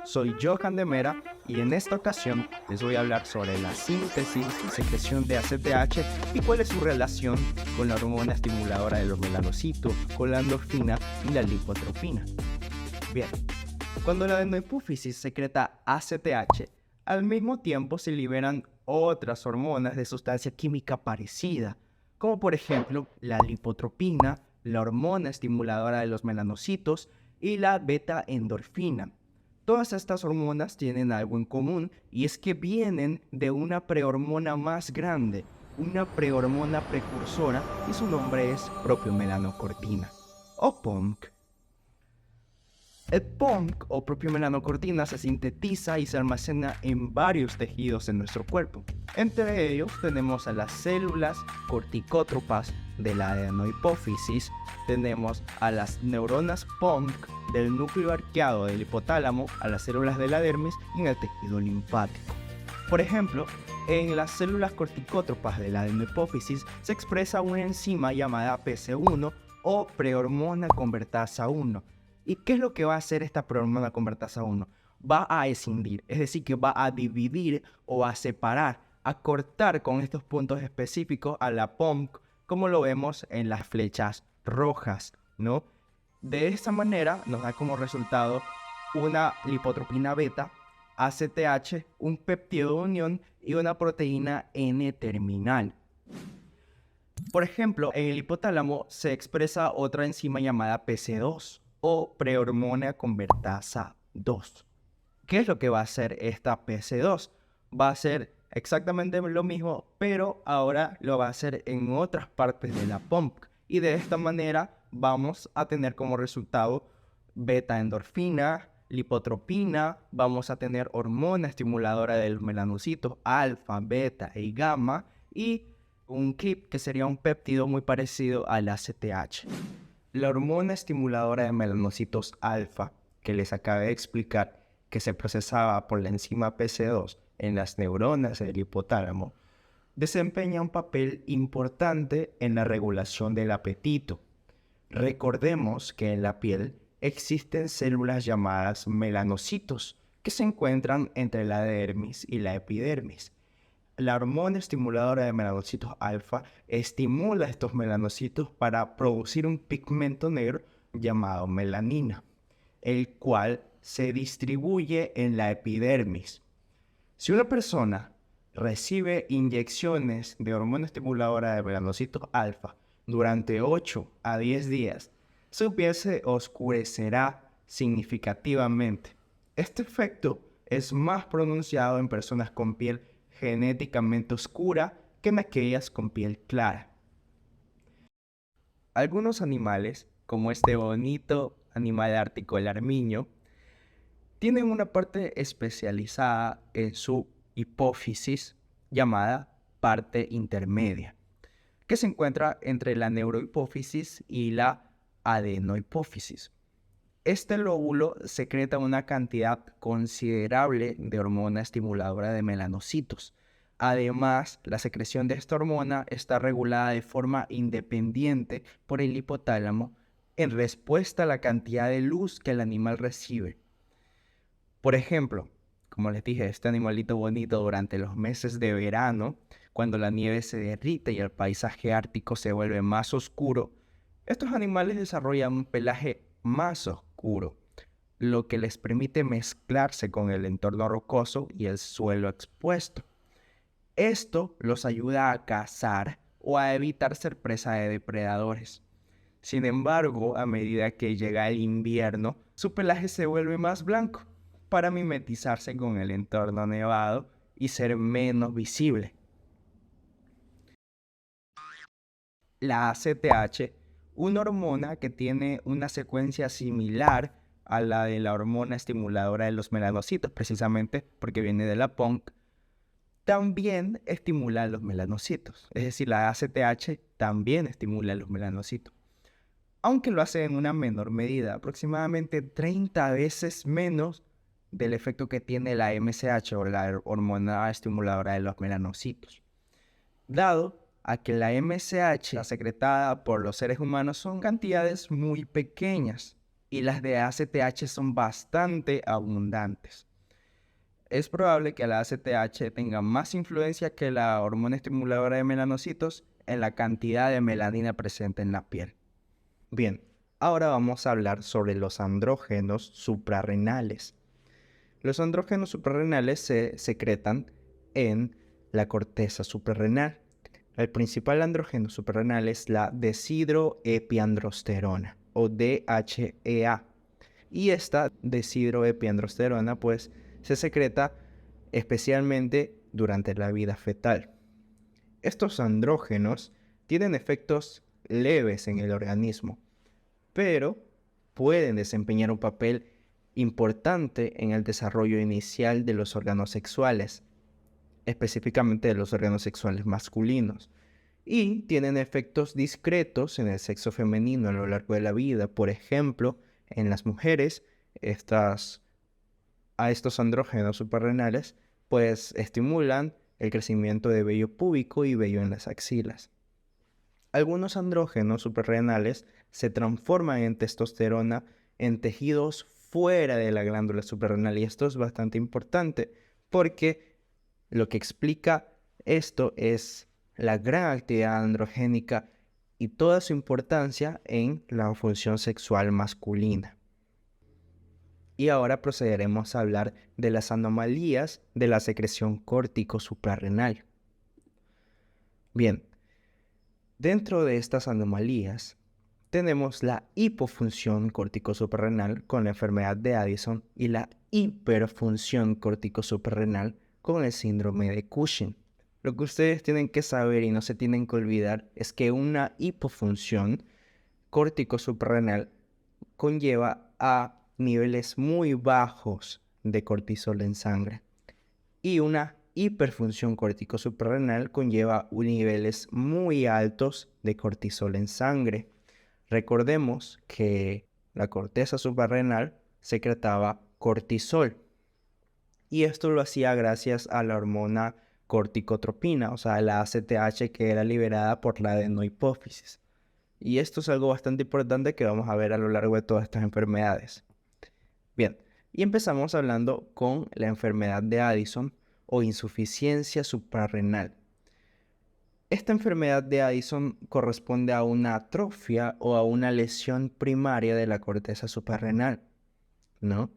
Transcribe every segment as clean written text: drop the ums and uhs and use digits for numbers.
soy Johan de Mera y en esta ocasión les voy a hablar sobre la síntesis y secreción de ACTH y cuál es su relación con la hormona estimuladora de los melanocitos, con la endorfina y la lipotropina. Bien, cuando la adenohipófisis secreta ACTH, al mismo tiempo se liberan otras hormonas de sustancia química parecida, como por ejemplo la lipotropina, la hormona estimuladora de los melanocitos y la beta-endorfina. Todas estas hormonas tienen algo en común y es que vienen de una prehormona más grande, una prehormona precursora y su nombre es propiomelaanocortina o POMC. El POMC o propiomelaanocortina se sintetiza y se almacena en varios tejidos en nuestro cuerpo. Entre ellos tenemos a las células corticótropas de la adenohipófisis, tenemos a las neuronas POMC del núcleo arqueado del hipotálamo, a las células de la dermis y en el tejido linfático. Por ejemplo, en las células corticótropas de la adenohipófisis se expresa una enzima llamada PC1 o prehormona convertasa 1. ¿Y qué es lo que va a hacer esta prehormona convertasa 1? Va a escindir, es decir, que va a dividir o a separar, a cortar con estos puntos específicos a la POMC, como lo vemos en las flechas rojas, ¿no? De esta manera nos da como resultado una lipotropina beta, ACTH, un péptido de unión y una proteína N-terminal. Por ejemplo, en el hipotálamo se expresa otra enzima llamada PC2 o prehormona convertasa 2. ¿Qué es lo que va a hacer esta PC2? Va a hacer exactamente lo mismo, pero ahora lo va a hacer en otras partes de la POMC. Y de esta manera vamos a tener como resultado beta-endorfina, lipotropina, vamos a tener hormona estimuladora de los melanocitos, alfa, beta y gamma, y un KIP que sería un péptido muy parecido al ACTH. La hormona estimuladora de melanocitos alfa, que les acabé de explicar, que se procesaba por la enzima PC2 en las neuronas del hipotálamo, desempeña un papel importante en la regulación del apetito. Recordemos que en la piel existen células llamadas melanocitos que se encuentran entre la dermis y la epidermis. La hormona estimuladora de melanocitos alfa estimula a estos melanocitos para producir un pigmento negro llamado melanina, el cual se distribuye en la epidermis. Si una persona recibe inyecciones de hormona estimuladora de melanocitos alfa durante 8 a 10 días, su piel se oscurecerá significativamente. Este efecto es más pronunciado en personas con piel genéticamente oscura que en aquellas con piel clara. Algunos animales, como este bonito animal ártico, el armiño, tienen una parte especializada en su hipófisis llamada parte intermedia, que se encuentra entre la neurohipófisis y la adenohipófisis. Este lóbulo secreta una cantidad considerable de hormona estimuladora de melanocitos. Además, la secreción de esta hormona está regulada de forma independiente por el hipotálamo en respuesta a la cantidad de luz que el animal recibe. Por ejemplo, como les dije, este animalito bonito durante los meses de verano, cuando la nieve se derrite y el paisaje ártico se vuelve más oscuro, estos animales desarrollan un pelaje más oscuro, lo que les permite mezclarse con el entorno rocoso y el suelo expuesto. Esto los ayuda a cazar o a evitar ser presa de depredadores. Sin embargo, a medida que llega el invierno, su pelaje se vuelve más blanco para mimetizarse con el entorno nevado y ser menos visible. La ACTH, una hormona que tiene una secuencia similar a la de la hormona estimuladora de los melanocitos, precisamente porque viene de la POMC, también estimula los melanocitos. Es decir, la ACTH también estimula los melanocitos, aunque lo hace en una menor medida, aproximadamente 30 veces menos del efecto que tiene la MSH o la hormona estimuladora de los melanocitos. Dado a que la MSH secretada por los seres humanos son cantidades muy pequeñas, y las de ACTH son bastante abundantes. Es probable que la ACTH tenga más influencia que la hormona estimuladora de melanocitos en la cantidad de melanina presente en la piel. Bien, ahora vamos a hablar sobre los andrógenos suprarrenales. Los andrógenos suprarrenales se secretan en la corteza suprarrenal. El principal andrógeno suprarrenal es la deshidroepiandrosterona o DHEA. Y esta deshidroepiandrosterona pues se secreta especialmente durante la vida fetal. Estos andrógenos tienen efectos leves en el organismo, pero pueden desempeñar un papel importante en el desarrollo inicial de los órganos sexuales, específicamente de los órganos sexuales masculinos, y tienen efectos discretos en el sexo femenino a lo largo de la vida. Por ejemplo, en las mujeres, a estos andrógenos suprarrenales, pues estimulan el crecimiento de vello púbico y vello en las axilas. Algunos andrógenos suprarrenales se transforman en testosterona en tejidos fuera de la glándula suprarrenal, y esto es bastante importante porque lo que explica esto es la gran actividad androgénica y toda su importancia en la función sexual masculina. Y ahora procederemos a hablar de las anomalías de la secreción córtico suprarrenal. Bien, dentro de estas anomalías tenemos la hipofunción córtico suprarrenal con la enfermedad de Addison y la hiperfunción córtico suprarrenal con el síndrome de Cushing. Lo que ustedes tienen que saber y no se tienen que olvidar es que una hipofunción córtico suprarrenal conlleva a niveles muy bajos de cortisol en sangre, y una hiperfunción córtico suprarrenal conlleva niveles muy altos de cortisol en sangre. Recordemos que la corteza suprarrenal secretaba cortisol, y esto lo hacía gracias a la hormona corticotropina, o sea, la ACTH, que era liberada por la adenohipófisis. Y esto es algo bastante importante que vamos a ver a lo largo de todas estas enfermedades. Bien, y empezamos hablando con la enfermedad de Addison o insuficiencia suprarrenal. Esta enfermedad de Addison corresponde a una atrofia o a una lesión primaria de la corteza suprarrenal, ¿no?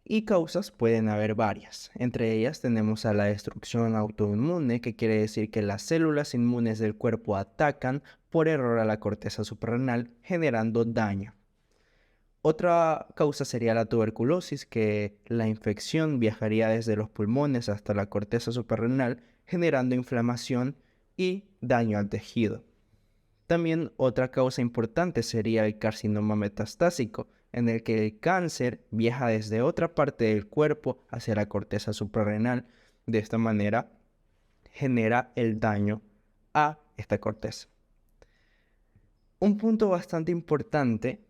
Y causas pueden haber varias. Entre ellas tenemos a la destrucción autoinmune, que quiere decir que las células inmunes del cuerpo atacan por error a la corteza suprarrenal, generando daño. Otra causa sería la tuberculosis, que la infección viajaría desde los pulmones hasta la corteza suprarrenal, generando inflamación y daño al tejido. También otra causa importante sería el carcinoma metastásico, en el que el cáncer viaja desde otra parte del cuerpo hacia la corteza suprarrenal. De esta manera genera el daño a esta corteza. Un punto bastante importante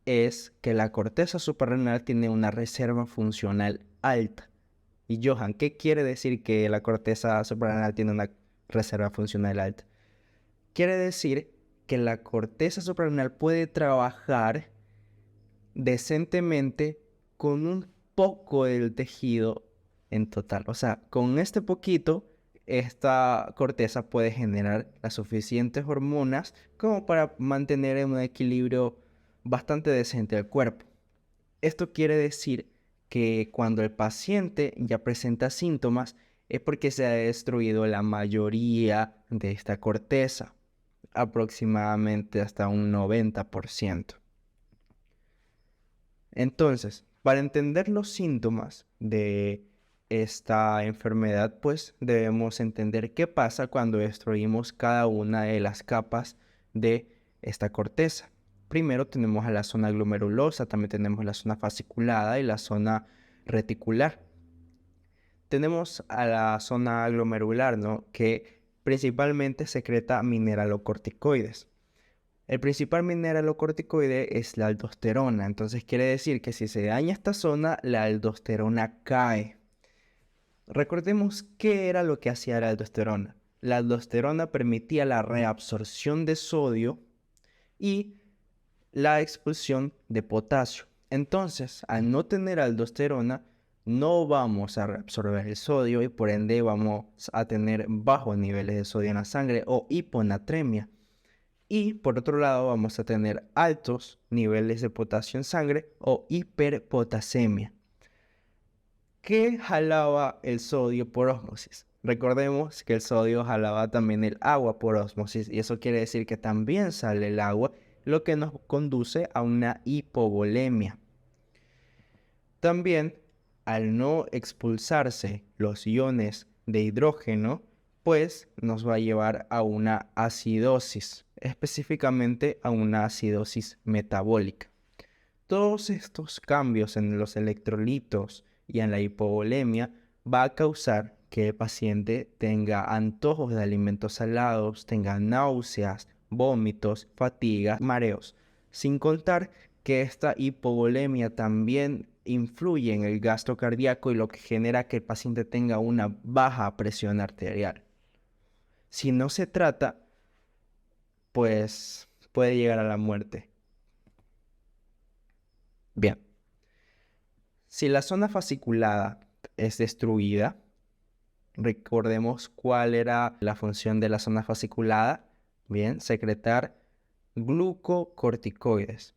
es que la corteza suprarrenal tiene una reserva funcional alta. Y Johan, ¿qué quiere decir que la corteza suprarrenal tiene una reserva funcional alta? Quiere decir que la corteza suprarrenal puede trabajar decentemente con un poco del tejido en total. O sea, con este poquito, esta corteza puede generar las suficientes hormonas como para mantener un equilibrio bastante decente del cuerpo. Esto quiere decir que cuando el paciente ya presenta síntomas es porque se ha destruido la mayoría de esta corteza, aproximadamente hasta un 90%. Entonces, para entender los síntomas de esta enfermedad, pues debemos entender qué pasa cuando destruimos cada una de las capas de esta corteza. Primero tenemos a la zona glomerulosa, también tenemos la zona fasciculada y la zona reticular. Tenemos a la zona glomerular, ¿no?, que principalmente secreta mineralocorticoides. El principal mineralocorticoide es la aldosterona, entonces quiere decir que si se daña esta zona, la aldosterona cae. Recordemos qué era lo que hacía la aldosterona. La aldosterona permitía la reabsorción de sodio y la expulsión de potasio. Entonces, al no tener aldosterona, no vamos a reabsorber el sodio y por ende vamos a tener bajos niveles de sodio en la sangre o hiponatremia. Y por otro lado vamos a tener altos niveles de potasio en sangre o hiperpotasemia. ¿Qué jalaba el sodio por ósmosis? Recordemos que el sodio jalaba también el agua por ósmosis y eso quiere decir que también sale el agua, lo que nos conduce a una hipovolemia. También, al no expulsarse los iones de hidrógeno, pues nos va a llevar a una acidosis, específicamente a una acidosis metabólica. Todos estos cambios en los electrolitos y en la hipovolemia va a causar que el paciente tenga antojos de alimentos salados, tenga náuseas, vómitos, fatiga, mareos. Sin contar que esta hipovolemia también influye en el gasto cardíaco y lo que genera que el paciente tenga una baja presión arterial. Si no se trata, pues puede llegar a la muerte. Bien, si la zona fasciculada es destruida, recordemos cuál era la función de la zona fasciculada. Bien, secretar glucocorticoides.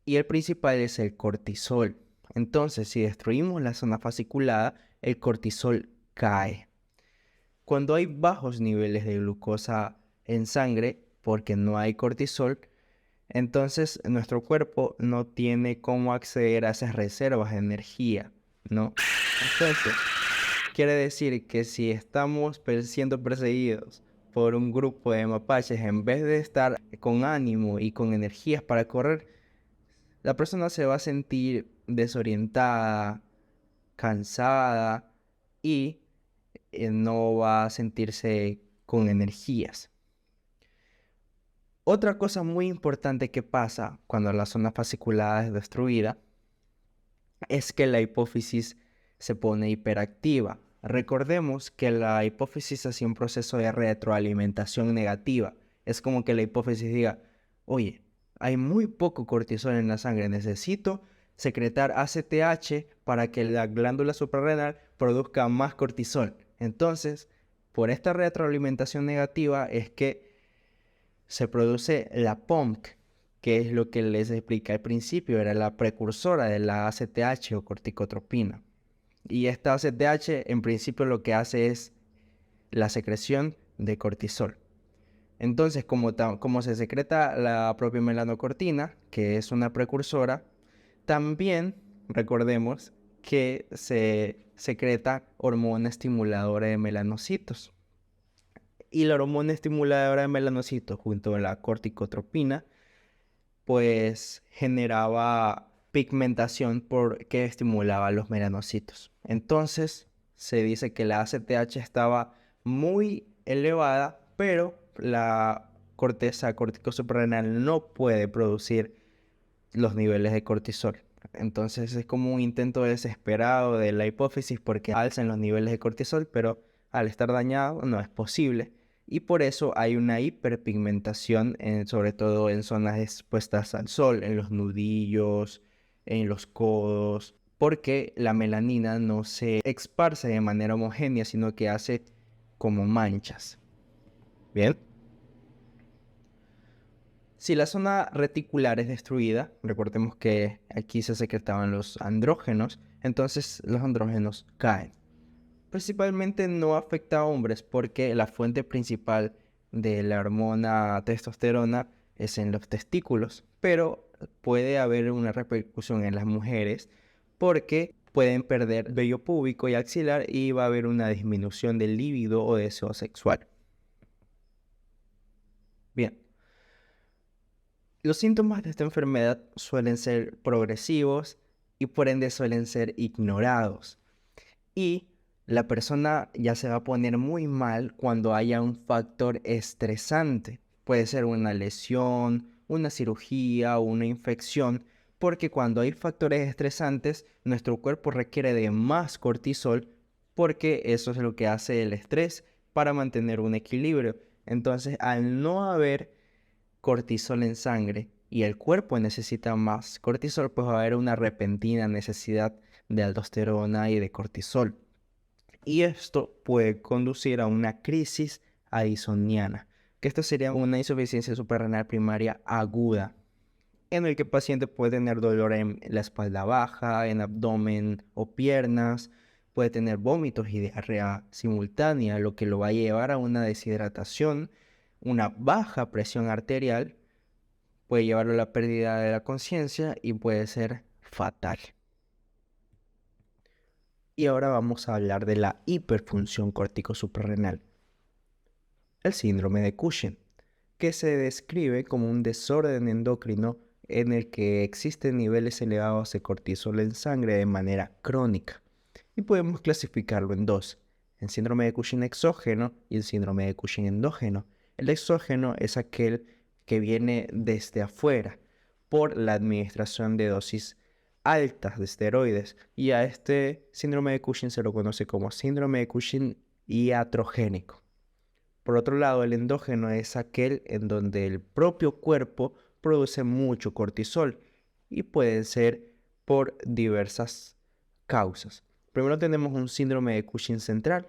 Y el principal es el cortisol. Entonces, si destruimos la zona fasciculada, el cortisol cae. Cuando hay bajos niveles de glucosa en sangre, porque no hay cortisol, entonces nuestro cuerpo no tiene cómo acceder a esas reservas de energía, ¿no? Entonces, quiere decir que si estamos siendo perseguidos por un grupo de mapaches, en vez de estar con ánimo y con energías para correr, la persona se va a sentir desorientada, cansada y no va a sentirse con energías. Otra cosa muy importante que pasa cuando la zona fasciculada es destruida es que la hipófisis se pone hiperactiva. Recordemos que la hipófisis hace un proceso de retroalimentación negativa. Es como que la hipófisis diga, oye, hay muy poco cortisol en la sangre, necesito secretar ACTH para que la glándula suprarrenal produzca más cortisol. Entonces, por esta retroalimentación negativa es que se produce la POMC, que es lo que les expliqué al principio, era la precursora de la ACTH o corticotropina. Y esta ACTH en principio lo que hace es la secreción de cortisol. Entonces, como se secreta la propia melanocortina, que es una precursora, también recordemos que se secreta hormona estimuladora de melanocitos. Y la hormona estimuladora de melanocitos junto a la corticotropina pues generaba pigmentación porque estimulaba los melanocitos. Entonces se dice que la ACTH estaba muy elevada, pero la corteza corticosuprarrenal no puede producir los niveles de cortisol. Entonces es como un intento desesperado de la hipófisis porque alzan los niveles de cortisol, pero al estar dañado no es posible. Y por eso hay una hiperpigmentación, sobre todo en zonas expuestas al sol, en los nudillos, en los codos, porque la melanina no se esparce de manera homogénea, sino que hace como manchas. Bien. Si la zona reticular es destruida, recordemos que aquí se secretaban los andrógenos, entonces los andrógenos caen. Principalmente no afecta a hombres porque la fuente principal de la hormona testosterona es en los testículos, pero puede haber una repercusión en las mujeres porque pueden perder vello púbico y axilar y va a haber una disminución del líbido o deseo sexual. Bien. Los síntomas de esta enfermedad suelen ser progresivos y por ende suelen ser ignorados. Y la persona ya se va a poner muy mal cuando haya un factor estresante. Puede ser una lesión, una cirugía o una infección, porque cuando hay factores estresantes, nuestro cuerpo requiere de más cortisol, porque eso es lo que hace el estrés para mantener un equilibrio. Entonces, al no haber cortisol en sangre, y el cuerpo necesita más cortisol, pues va a haber una repentina necesidad de aldosterona y de cortisol. Y esto puede conducir a una crisis addisoniana, que esto sería una insuficiencia suprarrenal primaria aguda, en el que el paciente puede tener dolor en la espalda baja, en abdomen o piernas, puede tener vómitos y diarrea simultánea, lo que lo va a llevar a una deshidratación, una baja presión arterial, puede llevarlo a la pérdida de la conciencia y puede ser fatal. Y ahora vamos a hablar de la hiperfunción córtico suprarrenal, el síndrome de Cushing, que se describe como un desorden endocrino en el que existen niveles elevados de cortisol en sangre de manera crónica. Y podemos clasificarlo en dos: el síndrome de Cushing exógeno y el síndrome de Cushing endógeno. El exógeno es aquel que viene desde afuera por la administración de dosis altas de esteroides, y a este síndrome de Cushing se lo conoce como síndrome de Cushing iatrogénico. Por otro lado, el endógeno es aquel en donde el propio cuerpo produce mucho cortisol y puede ser por diversas causas. Primero tenemos un síndrome de Cushing central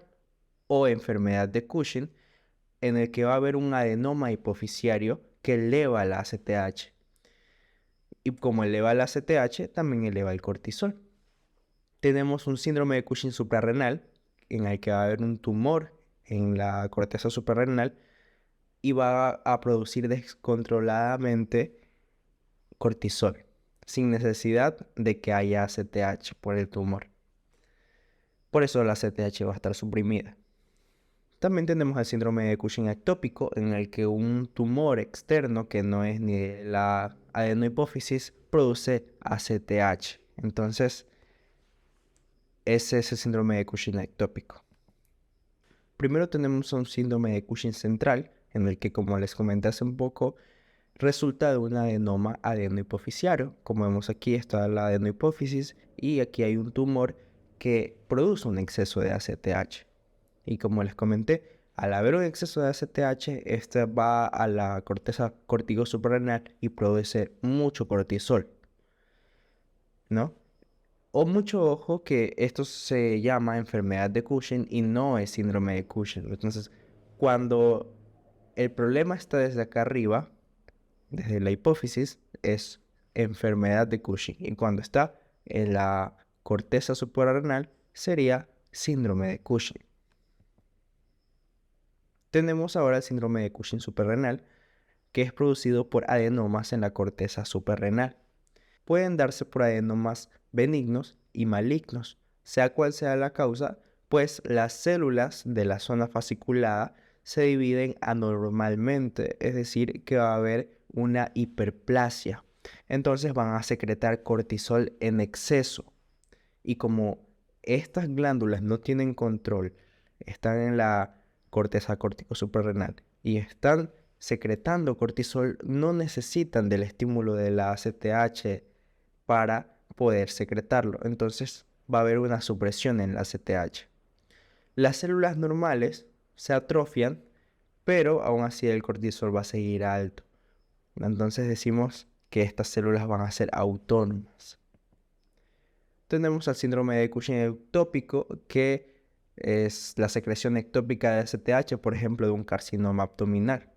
o enfermedad de Cushing, en el que va a haber un adenoma hipofisiario que eleva la ACTH. Y como eleva la ACTH, también eleva el cortisol. Tenemos un síndrome de Cushing suprarrenal, en el que va a haber un tumor en la corteza suprarrenal y va a producir descontroladamente cortisol, sin necesidad de que haya ACTH por el tumor. Por eso la ACTH va a estar suprimida. También tenemos el síndrome de Cushing ectópico, en el que un tumor externo que no es ni de la adenohipófisis produce ACTH. Entonces, ese es el síndrome de Cushing ectópico. Primero tenemos un síndrome de Cushing central, en el que, como les comenté hace un poco, resulta de un adenoma adenohipofisiario. Como vemos aquí está la adenohipófisis y aquí hay un tumor que produce un exceso de ACTH. Y como les comenté, al haber un exceso de ACTH, este va a la corteza córtico suprarrenal y produce mucho cortisol, ¿no? O mucho ojo que esto se llama enfermedad de Cushing y no es síndrome de Cushing. Entonces, cuando el problema está desde acá arriba, desde la hipófisis, es enfermedad de Cushing. Y cuando está en la corteza suprarrenal, sería síndrome de Cushing. Tenemos ahora el síndrome de Cushing suprarrenal, que es producido por adenomas en la corteza suprarrenal. Pueden darse por adenomas benignos y malignos, sea cual sea la causa, pues las células de la zona fasciculada se dividen anormalmente, es decir, que va a haber una hiperplasia. Entonces van a secretar cortisol en exceso. Y como estas glándulas no tienen control, están en la corteza córtico suprarrenal y están secretando cortisol, no necesitan del estímulo de la ACTH para poder secretarlo. Entonces va a haber una supresión en la ACTH. Las células normales se atrofian, pero aún así el cortisol va a seguir alto. Entonces decimos que estas células van a ser autónomas. Tenemos el síndrome de Cushing ectópico, que es la secreción ectópica de ACTH, por ejemplo, de un carcinoma abdominal.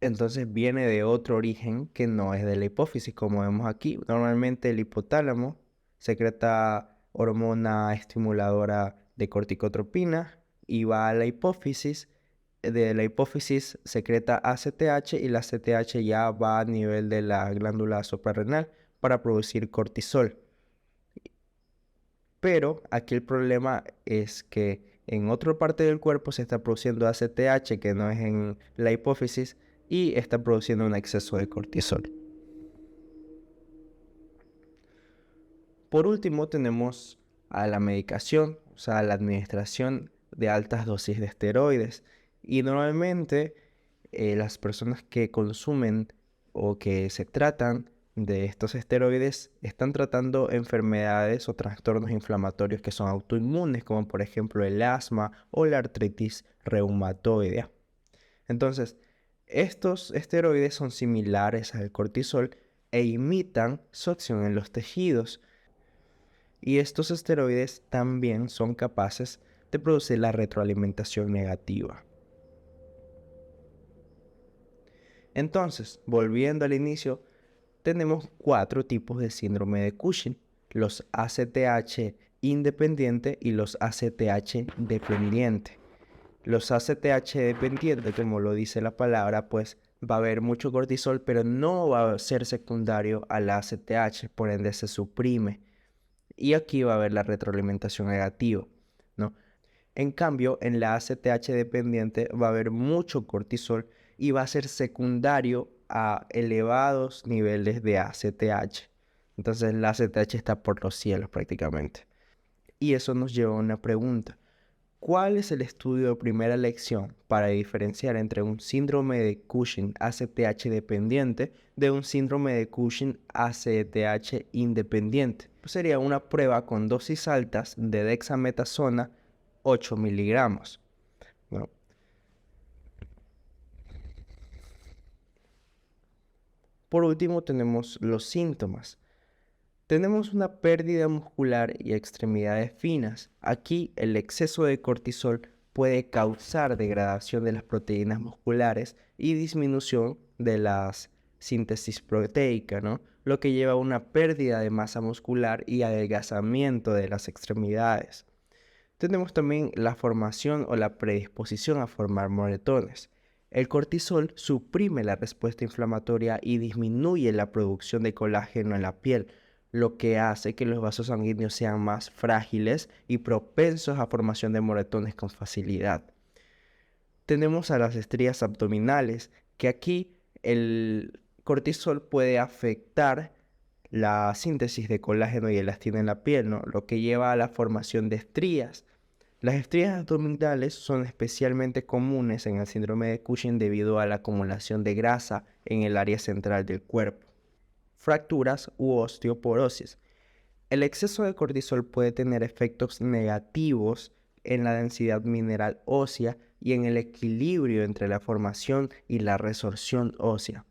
Entonces viene de otro origen que no es de la hipófisis, como vemos aquí. Normalmente el hipotálamo secreta hormona estimuladora de corticotropina y va a la hipófisis. De la hipófisis secreta ACTH y la ACTH ya va a nivel de la glándula suprarrenal para producir cortisol. Pero aquí el problema es que en otra parte del cuerpo se está produciendo ACTH que no es en la hipófisis y está produciendo un exceso de cortisol. Por último tenemos a la medicación, o sea, la administración de altas dosis de esteroides. Y normalmente las personas que consumen o que se tratan de estos esteroides están tratando enfermedades o trastornos inflamatorios que son autoinmunes, como por ejemplo el asma o la artritis reumatoidea. Entonces, estos esteroides son similares al cortisol, e imitan su acción en los tejidos. Y estos esteroides también son capaces de producir la retroalimentación negativa. Entonces, volviendo al inicio, tenemos 4 tipos de síndrome de Cushing: los ACTH independiente y los ACTH dependiente. Los ACTH dependientes, como lo dice la palabra, pues va a haber mucho cortisol, pero no va a ser secundario al ACTH, por ende se suprime. Y aquí va a haber la retroalimentación negativa, ¿no? En cambio, en la ACTH dependiente va a haber mucho cortisol y va a ser secundario a elevados niveles de ACTH. Entonces la ACTH está por los cielos prácticamente. Y eso nos lleva a una pregunta. ¿Cuál es el estudio de primera elección para diferenciar entre un síndrome de Cushing ACTH dependiente de un síndrome de Cushing ACTH independiente? Pues sería una prueba con dosis altas de dexametasona 8 miligramos. Bueno, por último tenemos los síntomas. Tenemos una pérdida muscular y extremidades finas. Aquí el exceso de cortisol puede causar degradación de las proteínas musculares y disminución de la síntesis proteica, ¿no? Lo que lleva a una pérdida de masa muscular y adelgazamiento de las extremidades. Tenemos también la formación o la predisposición a formar moretones. El cortisol suprime la respuesta inflamatoria y disminuye la producción de colágeno en la piel, lo que hace que los vasos sanguíneos sean más frágiles y propensos a formación de moretones con facilidad. Tenemos a las estrías abdominales, que aquí el cortisol puede afectar la síntesis de colágeno y elastina en la piel, ¿no? Lo que lleva a la formación de estrías. Las estrías abdominales son especialmente comunes en el síndrome de Cushing debido a la acumulación de grasa en el área central del cuerpo. Fracturas u osteoporosis. El exceso de cortisol puede tener efectos negativos en la densidad mineral ósea y en el equilibrio entre la formación y la resorción ósea.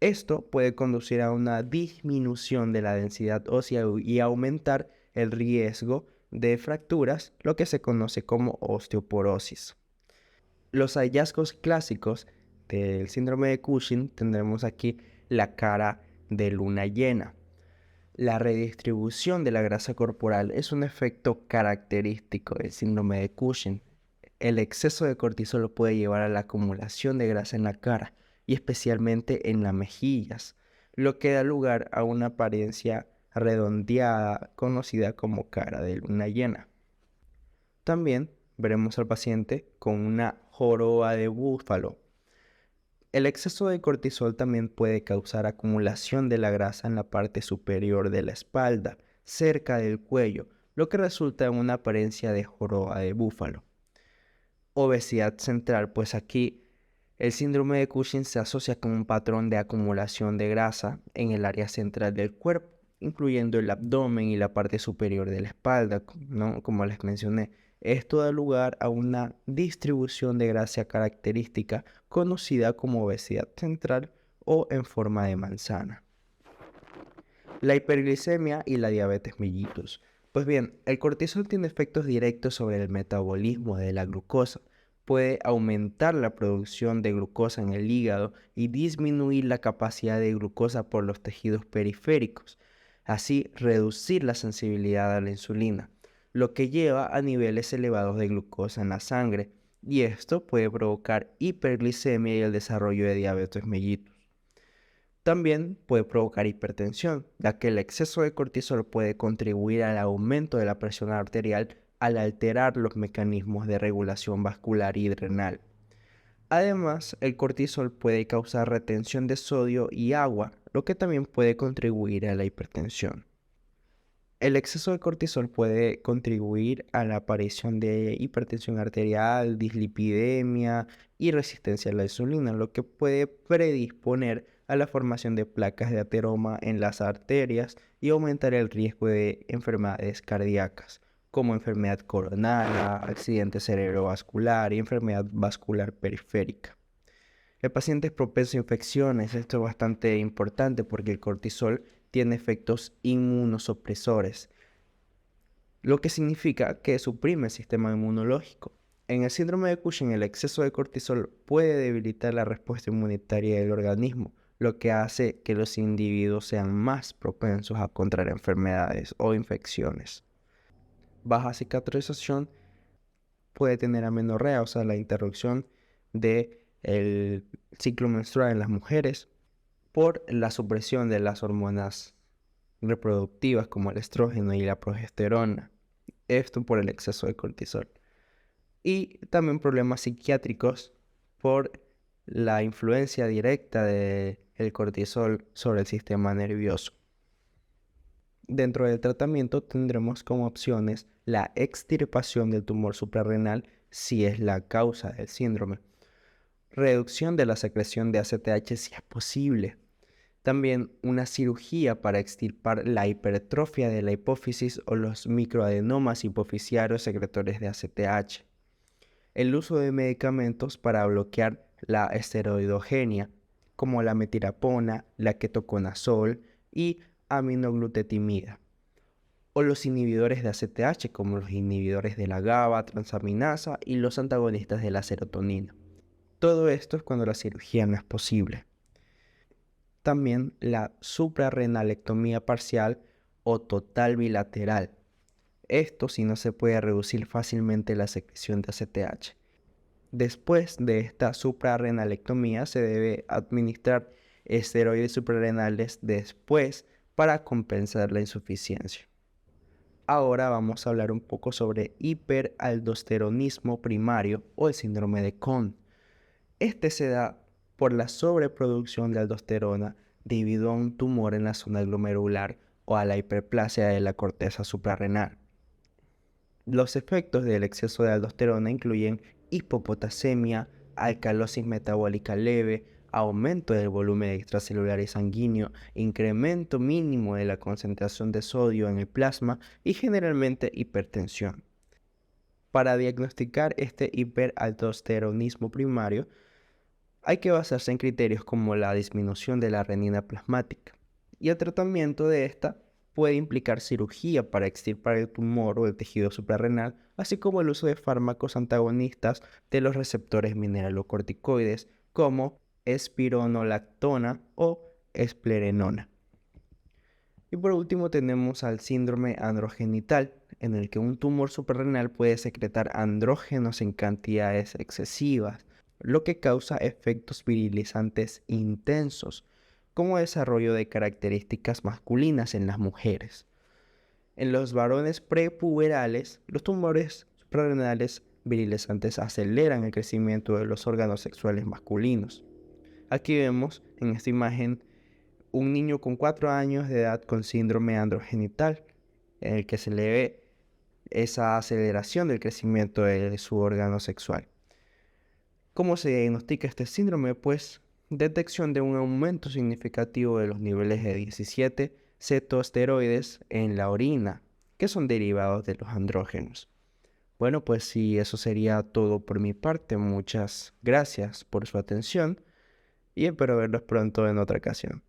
Esto puede conducir a una disminución de la densidad ósea y aumentar el riesgo de fracturas, lo que se conoce como osteoporosis. Los hallazgos clásicos del síndrome de Cushing tendremos aquí la cara de luna llena. La redistribución de la grasa corporal es un efecto característico del síndrome de Cushing. El exceso de cortisol puede llevar a la acumulación de grasa en la cara y especialmente en las mejillas, lo que da lugar a una apariencia redondeada conocida como cara de luna llena. También veremos al paciente con una joroba de búfalo. El exceso de cortisol también puede causar acumulación de la grasa en la parte superior de la espalda, cerca del cuello, lo que resulta en una apariencia de joroba de búfalo. Obesidad central, pues aquí el síndrome de Cushing se asocia con un patrón de acumulación de grasa en el área central del cuerpo, incluyendo el abdomen y la parte superior de la espalda, ¿no? Como les mencioné. Esto da lugar a una distribución de grasa característica conocida como obesidad central o en forma de manzana. La hiperglicemia y la diabetes mellitus. Pues bien, el cortisol tiene efectos directos sobre el metabolismo de la glucosa. Puede aumentar la producción de glucosa en el hígado y disminuir la capacidad de glucosa por los tejidos periféricos, así reducir la sensibilidad a la insulina, lo que lleva a niveles elevados de glucosa en la sangre, y esto puede provocar hiperglicemia y el desarrollo de diabetes mellitus. También puede provocar hipertensión, ya que el exceso de cortisol puede contribuir al aumento de la presión arterial al alterar los mecanismos de regulación vascular y renal. Además, el cortisol puede causar retención de sodio y agua, lo que también puede contribuir a la hipertensión. El exceso de cortisol puede contribuir a la aparición de hipertensión arterial, dislipidemia y resistencia a la insulina, lo que puede predisponer a la formación de placas de ateroma en las arterias y aumentar el riesgo de enfermedades cardíacas, como enfermedad coronaria, accidente cerebrovascular y enfermedad vascular periférica. El paciente es propenso a infecciones. Esto es bastante importante porque el cortisol tiene efectos inmunosupresores, lo que significa que suprime el sistema inmunológico. En el síndrome de Cushing, el exceso de cortisol puede debilitar la respuesta inmunitaria del organismo, lo que hace que los individuos sean más propensos a contraer enfermedades o infecciones. Baja cicatrización puede tener amenorrea, o sea, la interrupción del ciclo menstrual en las mujeres por la supresión de las hormonas reproductivas como el estrógeno y la progesterona. Esto por el exceso de cortisol. Y también problemas psiquiátricos por la influencia directa del cortisol sobre el sistema nervioso. Dentro del tratamiento tendremos como opciones la extirpación del tumor suprarrenal si es la causa del síndrome, reducción de la secreción de ACTH si es posible, también una cirugía para extirpar la hipertrofia de la hipófisis o los microadenomas hipofisiarios secretores de ACTH, el uso de medicamentos para bloquear la esteroidogenia, como la metilapona, la ketoconazol y aminoglutetimida, o los inhibidores de ACTH, como los inhibidores de la GABA, transaminasa y los antagonistas de la serotonina. Todo esto es cuando la cirugía no es posible. También la suprarrenalectomía parcial o total bilateral. Esto si no se puede reducir fácilmente la secreción de ACTH. Después de esta suprarrenalectomía se debe administrar esteroides suprarrenales después para compensar la insuficiencia. Ahora vamos a hablar un poco sobre hiperaldosteronismo primario o el síndrome de Cohn. Este se da por la sobreproducción de aldosterona debido a un tumor en la zona glomerular o a la hiperplasia de la corteza suprarrenal. Los efectos del exceso de aldosterona incluyen hipopotasemia, alcalosis metabólica leve, aumento del volumen extracelular y sanguíneo, incremento mínimo de la concentración de sodio en el plasma y generalmente hipertensión. Para diagnosticar este hiperaldosteronismo primario, hay que basarse en criterios como la disminución de la renina plasmática, y el tratamiento de esta puede implicar cirugía para extirpar el tumor o el tejido suprarrenal, así como el uso de fármacos antagonistas de los receptores mineralocorticoides como espironolactona o esplerenona. Y por último tenemos al síndrome androgenital, en el que un tumor suprarrenal puede secretar andrógenos en cantidades excesivas, lo que causa efectos virilizantes intensos, como desarrollo de características masculinas en las mujeres. En los varones prepuberales, los tumores suprarrenales virilizantes aceleran el crecimiento de los órganos sexuales masculinos. Aquí vemos en esta imagen un niño con 4 años de edad con síndrome androgenital, en el que se le ve esa aceleración del crecimiento de su órgano sexual. ¿Cómo se diagnostica este síndrome? Pues detección de un aumento significativo de los niveles de 17 cetoesteroides en la orina, que son derivados de los andrógenos. Bueno, pues sí, eso sería todo por mi parte. Muchas gracias por su atención y espero verlos pronto en otra ocasión.